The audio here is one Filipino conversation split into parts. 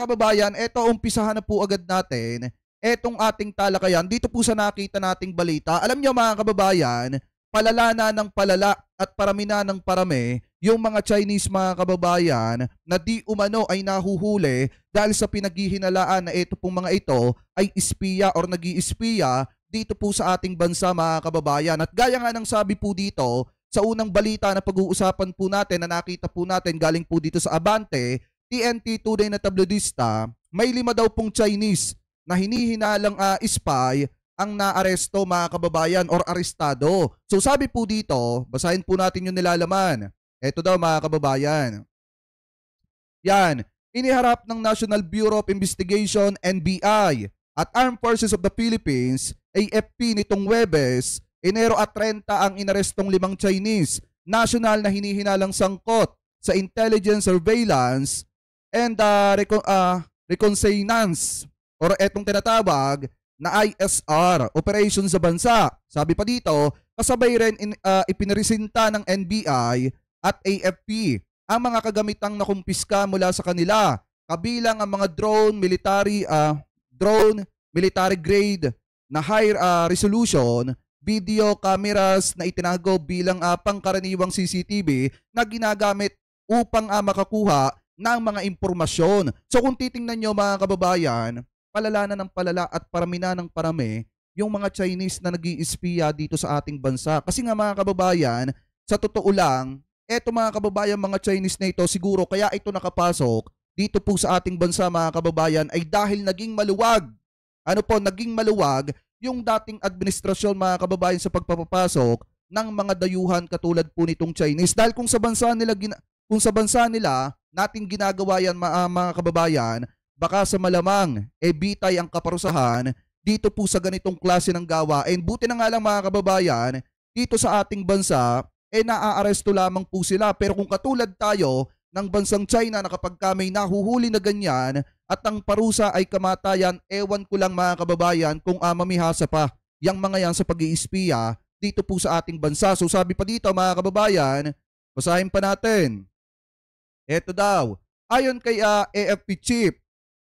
kababayan, eto umpisahan na po agad natin etong ating talakayan dito po sa nakita nating balita. Alam niyo mga kababayan, palala na ng palala at parami na ng parami yung mga Chinese mga kababayan na di umano ay nahuhuli dahil sa pinaghihinalaan na ito pong mga ito ay espiya or nag-iispiya dito po sa ating bansa mga kababayan. At gaya nga ng sabi po dito sa unang balita na pag-uusapan po natin na nakita po natin galing po dito sa Abante, TNT Today na tablodista, may 5 daw pong Chinese na hinihinalang spy ang naaresto mga kababayan or arestado. So sabi po dito, basahin po natin yung nilalaman. Ito daw mga kababayan. Yan, iniharap ng National Bureau of Investigation NBI at Armed Forces of the Philippines AFP nitong Huwebes, Enero at 30 ang inarestong 5 Chinese national na hinihinalang sangkot sa intelligence surveillance and reconnaissance or etong tinatawag na ISR operations sa bansa. Sabi pa dito, kasabay rin ipinresinta ng NBI at AFP ang mga kagamitang nakumpiska mula sa kanila, kabilang ang mga drone military grade na high resolution video cameras na itinago bilang pangkaraniwang CCTV na ginagamit upang makakuha ng mga impormasyon. So kung titingnan nyo mga kababayan, palala na ng palala at parami na ng parami yung mga Chinese na nag-iispiya dito sa ating bansa. Kasi nga mga kababayan, sa totoo lang, eto mga kababayan, mga Chinese na ito, siguro kaya ito nakapasok dito po sa ating bansa mga kababayan ay dahil naging maluwag. Naging maluwag yung dating administrasyon mga kababayan sa pagpapapasok ng mga dayuhan katulad po nitong Chinese. Dahil kung sa bansa nila natin ginagawa yan mga kababayan, baka sa malamang bitay ang kaparusahan dito po sa ganitong klase ng gawain. Buti na nga lang mga kababayan, dito sa ating bansa, naaaresto lamang po sila. Pero kung katulad tayo ng bansang China na kapag may nahuhuli na ganyan at ang parusa ay kamatayan, ewan ko lang mga kababayan kung mamihasa pa yang mga yan sa pag-iispiya dito po sa ating bansa. So sabi pa dito mga kababayan, basahin pa natin. Ito daw, ayon kay AFP Chief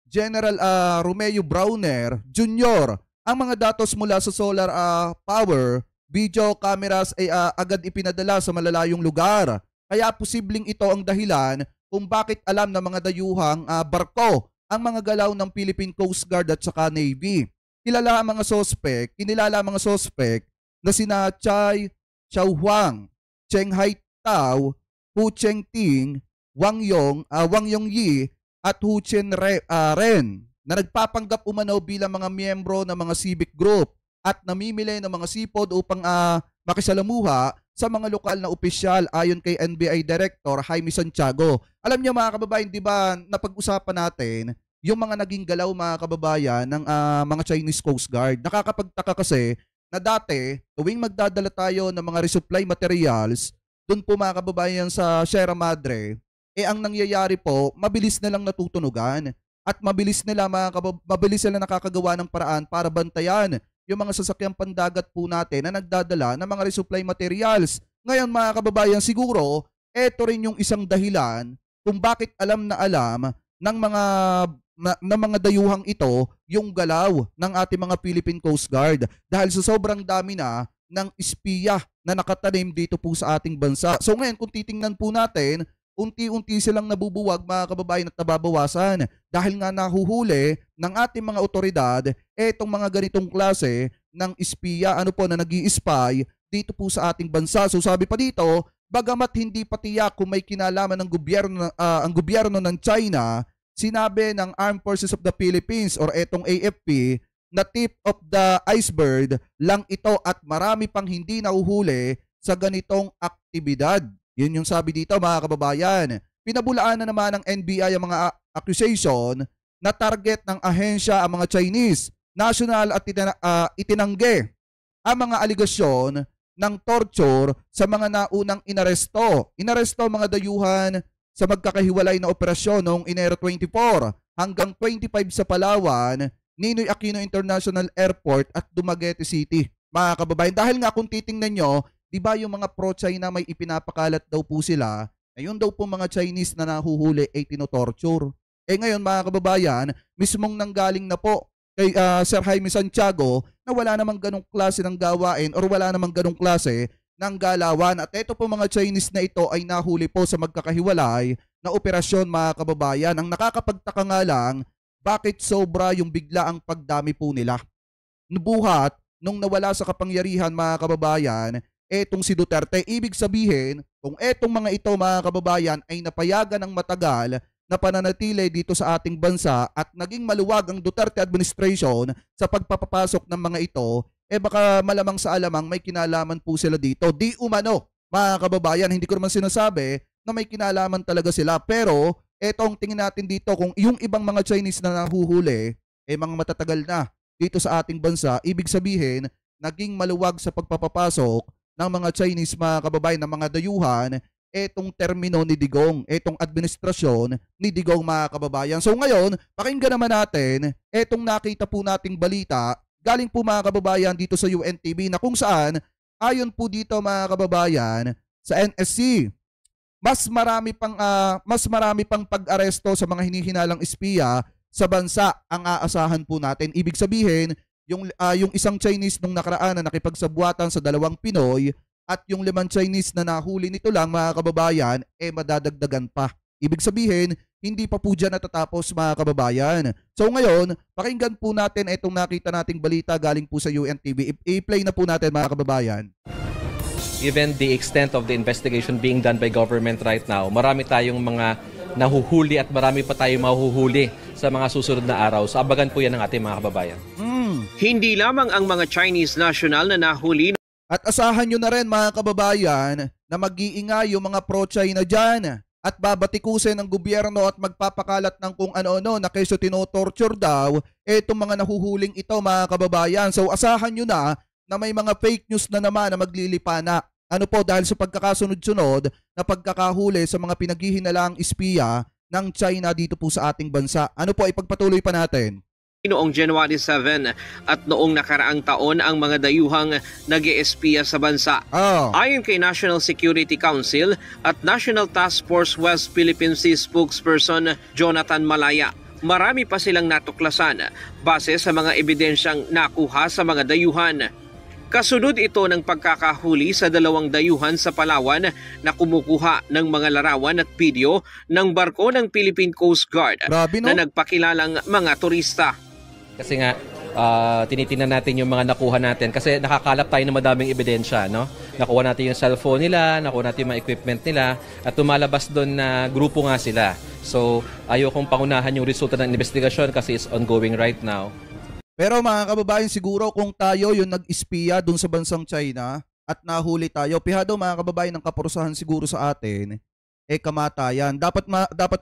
General Romeo Browner Jr., ang mga datos mula sa solar power video cameras ay agad ipinadala sa malalayong lugar. Kaya posibleng ito ang dahilan kung bakit alam ng mga dayuhang barko ang mga galaw ng Philippine Coast Guard at saka Navy. Kinilala ang mga sospek na sina Chai Xiaohuang, Cheng Hai Tao, Hu Cheng Ting, Wang Yong Yi at Hu Chen Ren na nagpapanggap umano bilang mga miyembro ng mga civic group at namimili ng mga sipod upang makisalamuha sa mga lokal na opisyal ayon kay NBI Director Jaime Santiago. Alam niyo mga kababayan, di ba napag-usapan natin yung mga naging galaw mga kababayan ng mga Chinese Coast Guard. Nakakapagtaka kasi na dati tuwing magdadala tayo ng mga resupply materials doon po mga kababayan sa Sierra Madre, ang nangyayari po, mabilis na lang natutunugan at mabilis nila nakakagawa ng paraan para bantayan yung mga sasakyang pandagat po natin na nagdadala ng mga resupply materials. Ngayon mga kababayan, siguro, eto rin yung isang dahilan kung bakit alam ng mga dayuhang ito yung galaw ng ating mga Philippine Coast Guard dahil sa sobrang dami na ng espiya na nakatanim dito po sa ating bansa. So ngayon kung titingnan po natin, unti-unti silang nabubuwag mga kababayan at nababawasan dahil nga nahuhuli ng ating mga otoridad etong mga ganitong klase ng espiya na nag-i-spy dito po sa ating bansa. So sabi pa dito, bagamat hindi pa tiyak kung may kinalaman ng ang gobyerno ng China, sinabi ng Armed Forces of the Philippines or etong AFP na tip of the iceberg lang ito at marami pang hindi nahuhuli sa ganitong aktibidad. Yun yung sabi dito mga kababayan. Pinabulaan na naman ng NBI ang mga accusation na target ng ahensya ang mga Chinese national at itinanggi ang mga aligasyon ng torture sa mga naunang inaresto. Inaresto mga dayuhan sa magkakahiwalay na operasyon noong Enero 24 hanggang 25 sa Palawan, Ninoy Aquino International Airport at Dumaguete City. Mga kababayan, dahil nga kung titingnan nyo, di ba yung mga pro-China may ipinapakalat daw po sila, ayun daw po mga Chinese na nahuhuli ay tinotorture. Ngayon mga kababayan, mismong nanggaling na po kay Sir Jaime Santiago na wala namang ganong klase ng gawain or wala namang ganong klase ng galawan. At ito po mga Chinese na ito ay nahuli po sa magkakahiwalay na operasyon mga kababayan. Ang nakakapagtaka nga lang, bakit sobra yung bigla ang pagdami po nila? Nubuhat nung nawala sa kapangyarihan mga kababayan, etong si Duterte. Ibig sabihin, kung etong mga ito mga kababayan ay napayagan ng matagal na pananatili dito sa ating bansa at naging maluwag ang Duterte administration sa pagpapapasok ng mga ito, baka malamang sa alamang may kinalaman po sila dito. Di umano, mga kababayan, hindi ko naman sinasabi na may kinalaman talaga sila. Pero etong tingin natin dito, kung yung ibang mga Chinese na nahuhuli, mga matatagal na dito sa ating bansa, ibig sabihin, naging maluwag sa pagpapapasok ng mga Chinese mga kababayan, ng mga dayuhan, etong termino ni Digong, etong administrasyon ni Digong mga kababayan. So ngayon, pakinggan naman natin etong nakita po nating balita galing po mga kababayan dito sa UNTV na kung saan ayon po dito mga kababayan sa NSC, mas marami pang pag-aresto sa mga hinihinalang espiya sa bansa ang aasahan po natin. Ibig sabihin, yung isang Chinese nung nakaraan na nakipagsabwatan sa 2 Pinoy at yung 5 Chinese na nahuli nito lang mga kababayan, madadagdagan pa. Ibig sabihin, hindi pa po dyan natatapos mga kababayan. So ngayon, pakinggan po natin itong nakita nating balita galing po sa UNTV. I-play na po natin mga kababayan. Given the extent of the investigation being done by government right now, marami tayong mga nahuhuli at marami pa tayong mahuhuli sa mga susunod na araw. So abagan po yan ng ating mga kababayan. Hindi lamang ang mga Chinese national na nahuli. At asahan nyo na rin mga kababayan na mag-iingay yung mga pro-China dyan at babatikusin ng gobyerno at magpapakalat ng kung ano-ano na kesyo tinotorture daw etong mga nahuhuling ito mga kababayan. So asahan nyo na may mga fake news na naman na maglilipana. Ano po, dahil sa pagkakasunod-sunod na pagkakahuli sa mga pinaghihinalang espiya ng China dito po sa ating bansa. Ano po, ipagpatuloy pa natin. Noong January 7 at noong nakaraang taon ang mga dayuhang nag-espiya sa bansa. Ayon kay National Security Council at National Task Force West Philippine Sea spokesperson Jonathan Malaya, marami pa silang natuklasan base sa mga ebidensyang nakuha sa mga dayuhan. Kasunod ito ng pagkakahuli sa 2 dayuhan sa Palawan na kumukuha ng mga larawan at video ng barko ng Philippine Coast Guard na nagpakilalang mga turista. Kasi nga, tinitingnan natin yung mga nakuha natin kasi nakakalap tayo ng madaming ebidensya, no? Nakuha natin yung cellphone nila, nakuha natin yung mga equipment nila at tumalabas doon na grupo nga sila. So, ayokong pangunahan yung resulta ng investigasyon kasi it's ongoing right now. Pero mga kababayan, siguro kung tayo yung nag-espiya doon sa bansang China at nahuli tayo, pihado mga kababayan ng kaparusahan siguro sa atin, kamatayan. Dapat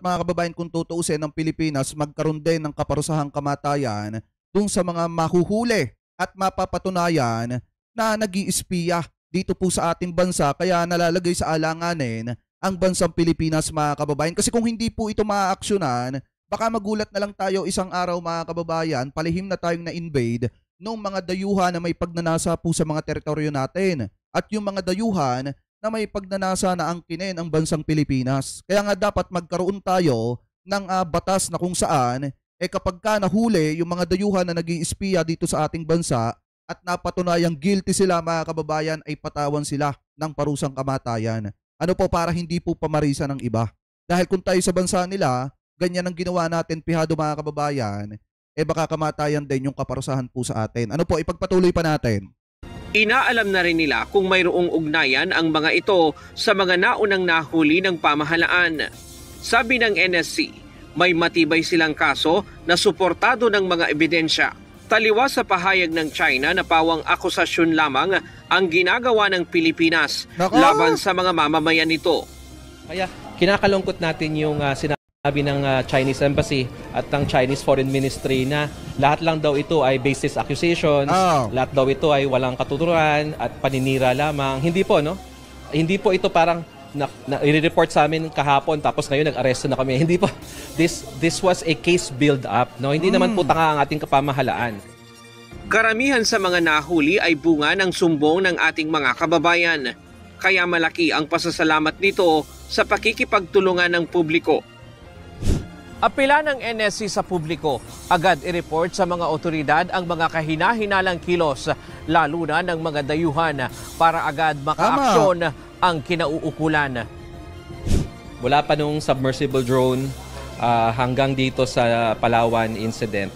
mga kababayan, kung tutuusin ng Pilipinas, magkaroon din ng kaparusahang kamatayan doon sa mga mahuhuli at mapapatunayan na nag-iispiya dito po sa ating bansa, kaya nalalagay sa alanganin ang bansang Pilipinas mga kababayan. Kasi kung hindi po ito maaaksyonan, baka magulat na lang tayo isang araw mga kababayan, palihim na tayong na-invade ng mga dayuhan na may pagnanasa po sa mga teritoryo natin at yung mga dayuhan na may pagnanasa na angkinin ang bansang Pilipinas. Kaya nga dapat magkaroon tayo ng batas na kung saan kapag ka nahuli yung mga dayuhan na nag-iispiya dito sa ating bansa at napatunayang guilty sila mga kababayan, ay patawan sila ng parusang kamatayan. Ano po, para hindi po pamarisa ng iba. Dahil kung tayo sa bansa nila, ganyan ang ginawa natin, pihado mga kababayan, baka kamatayan din yung kaparusahan po sa atin. Ano po, ipagpatuloy pa natin. Inaalam na rin nila kung mayroong ugnayan ang mga ito sa mga naunang nahuli ng pamahalaan. Sabi ng NSC, may matibay silang kaso na suportado ng mga ebidensya. Taliwas sa pahayag ng China na pawang akusasyon lamang ang ginagawa ng Pilipinas laban sa mga mamamayan nito. Kaya kinakalungkot natin yung sinabi ng Chinese Embassy at ng Chinese Foreign Ministry na lahat lang daw ito ay baseless accusations, lahat daw ito ay walang katuturan at paninira lamang. Hindi po, no? Hindi po ito parang i-report sa amin kahapon tapos ngayon nag-aresto na kami. Hindi po. This was a case build up, no? Hindi naman po tanga ang ating kapamahalaan. Karamihan sa mga nahuli ay bunga ng sumbong ng ating mga kababayan. Kaya malaki ang pasasalamat nito sa pakikipagtulungan ng publiko. Apela ng NSC sa publiko, agad i-report sa mga otoridad ang mga kahina-hinalang kilos, lalo na ng mga dayuhan, para agad maka-aksyon ang kinauukulan. Mula pa nung submersible drone hanggang dito sa Palawan incident,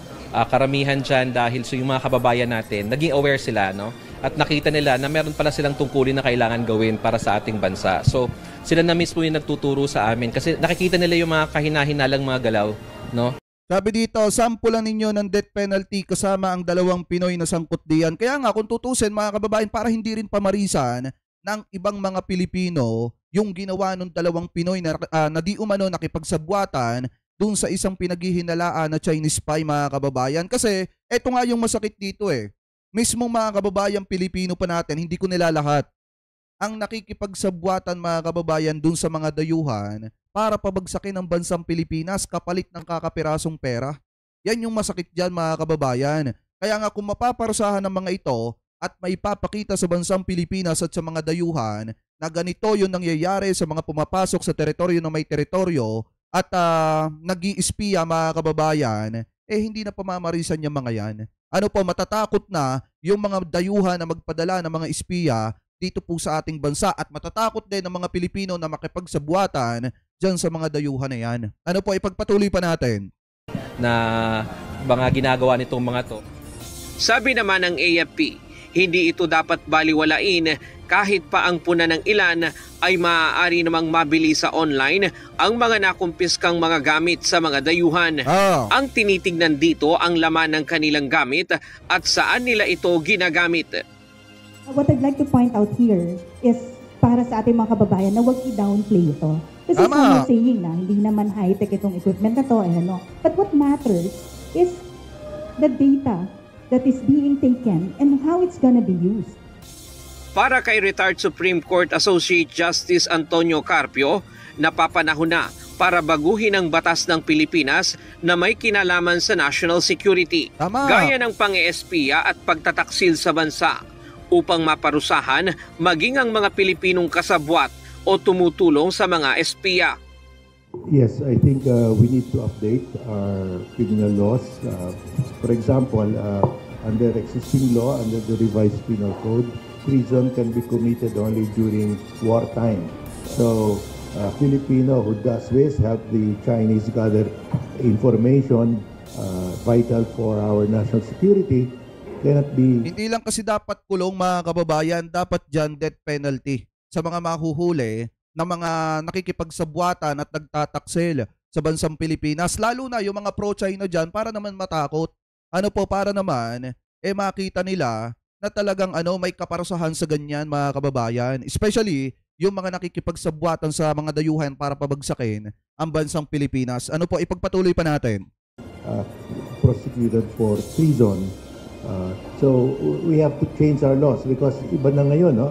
karamihan dyan dahil yung mga kababayan natin, naging aware sila, no? At nakita nila na meron pala silang tungkulin na kailangan gawin para sa ating bansa. So, sila na mismo yung nagtuturo sa amin kasi nakikita nila yung mga kahina-hinalang mga galaw, no? Sabi dito, sampulan ninyo ng death penalty kasama ang 2 Pinoy na sangkot diyan. Kaya nga, kung tutusin mga kababayan, para hindi rin pamarisan ng ibang mga Pilipino yung ginawa ng 2 Pinoy na di umano nakipagsabwatan dun sa isang pinaghihinalaan na Chinese spy mga kababayan. Kasi eto nga yung masakit dito Mismong mga kababayan Pilipino pa natin, hindi ko nila lahat ang nakikipagsabwatan mga kababayan dun sa mga dayuhan para pabagsakin ang bansang Pilipinas kapalit ng kakapirasong pera. Yan yung masakit dyan mga kababayan. Kaya nga kung mapaparusahan ng mga ito at maipapakita sa bansang Pilipinas at sa mga dayuhan na ganito yung nangyayari sa mga pumapasok sa teritoryo ng may teritoryo at nag-iispiya mga kababayan, hindi na pamamarisan yung mga yan. Ano po, matatakot na yung mga dayuhan na magpadala ng mga espiya dito po sa ating bansa at matatakot din ng mga Pilipino na makipagsabuatan dyan sa mga dayuhan na yan. Ano po, ipagpatuloy pa natin na mga ginagawa nitong mga to. Sabi naman ng AFP, hindi ito dapat baliwalain kahit pa ang puna ng ilan ay maaari namang mabili sa online ang mga nakumpiskang mga gamit sa mga dayuhan. Ang tinitignan dito ang laman ng kanilang gamit at saan nila ito ginagamit. What I'd like to point out here is para sa ating mga kababayan na huwag i-downplay ito. Kasi someone saying na hindi naman high-tech itong equipment na to. But what matters is the data that is being taken and how it's gonna be used. Para kay retired Supreme Court Associate Justice Antonio Carpio, napapanahon na para baguhin ang batas ng Pilipinas na may kinalaman sa national security. Gaya ng pang-espiya at pagtataksil sa bansa upang maparusahan maging ang mga Pilipinong kasabwat o tumutulong sa mga espiya. Yes, I think we need to update our criminal laws. For example, under existing law, under the revised penal code, treason can be committed only during wartime. So, a Filipino who does this help the Chinese gather information vital for our national security cannot be... Hindi lang kasi dapat kulong mga kababayan, dapat dyan death penalty sa mga mahuhuli na mga nakikipagsabwatan at nagtataksil sa bansang Pilipinas. Lalo na yung mga pro-China dyan para naman matakot. Ano po, para naman makita nila na talagang may kaparusahan sa ganyan mga kababayan. Especially yung mga nakikipagsabwatan sa mga dayuhan para pabagsakin ang bansang Pilipinas. Ano po, ipagpatuloy pa natin. Prosecuted for treason. So we have to change our laws because iba na ngayon, no?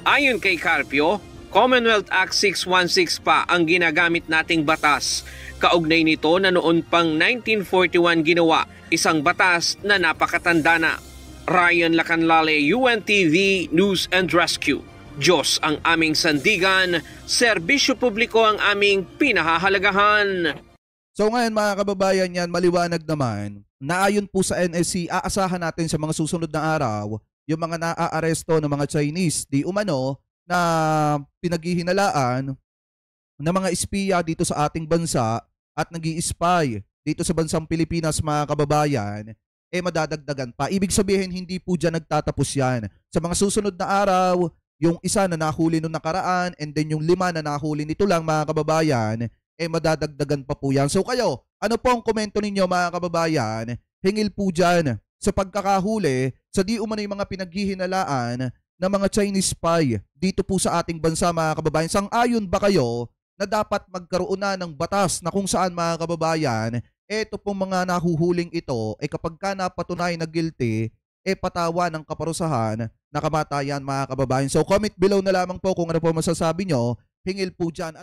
Ayon kay Carpio, Commonwealth Act 616 pa ang ginagamit nating batas. Kaugnay nito na noon pang 1941 ginawa, isang batas na napakatanda na. Ryan Lacanlale, UNTV News and Rescue. Diyos ang aming sandigan, serbisyo publiko ang aming pinahahalagahan. So ngayon mga kababayan yan, maliwanag naman na ayon po sa NSC, aasahan natin sa mga susunod na araw yung mga naaaresto ng mga Chinese di umano na pinaghihinalaan ng mga espiya dito sa ating bansa at nag-i-spy dito sa bansang Pilipinas mga kababayan, madadagdagan pa. Ibig sabihin, hindi po dyan nagtatapos yan. Sa mga susunod na araw, yung isa na nahuli nung nakaraan and then yung 5 na nahuli nito lang mga kababayan, madadagdagan pa po yan. So kayo, ano po ang komento ninyo mga kababayan? Hingil po dyan sa pagkakahuli sa di umano yung mga pinaghihinalaan ng mga Chinese spy dito po sa ating bansa mga kababayan. Sang-ayon ba kayo na dapat magkaroon na ng batas na kung saan mga kababayan, eto pong mga nahuhuling ito, kapag ka napatunay na guilty, patawa ng kaparusahan na kamatayan mga kababayan. So comment below na lamang po kung ano po masasabi nyo. Hingil po dyan.